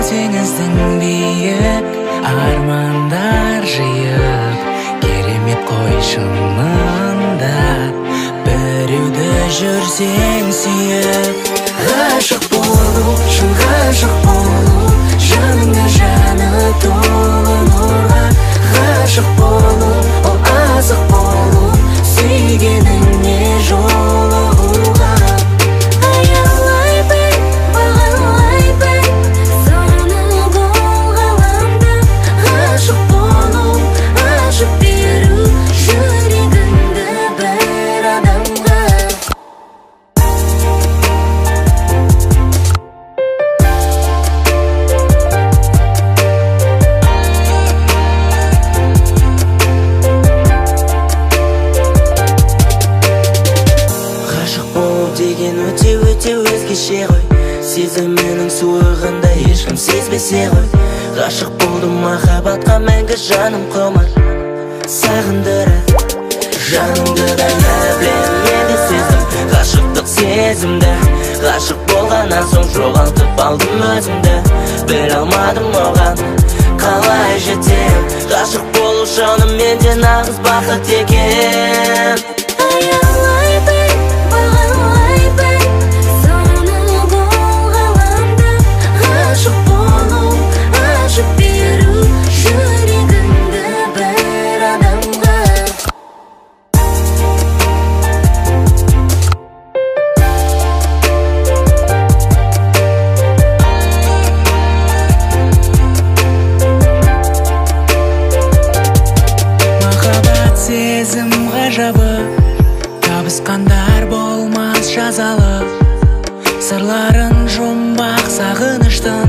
теңіздің биік, армандар жиып, керемет қой шынында, біреуді жүрсең сүйіп. Ғашық болу, шын ғашық болу, жаныңа жаны толы нұрға. Ғашық болу, ол азық болу, сүйгеніңе жолығуға. Аялайбын, бағалайбын, соны бұл ғаламда. Ғашық болу, ашып беру жүрегіңді бір адамға. Деген өте өзгеше ғой, сезімінің суығында ешкім сезбесе ғой. Ғашық болдым махаббатқа мәңгі жаным құмар, сағындырады жанымды да. Я білем, мен де сездім ғашықтық сезімді. Ғашық болғаннан соң жоғалтып алдым өзімді, біле алмадым оған қалай жетем. Ғашық болу шынымен де нағыз бақыт екен. Аялайбын, бағалайбын, соны бұл ғаламда. Ғашық болу, ашып беру жүрегіңді бір адамға. Махаббат сезім ғажабы, табысқандар болмас жазалы. Сырларын жұмбақ сағыныштың,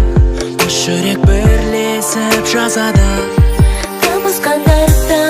қос жүрек бірлесіп жазады. Табысқандар да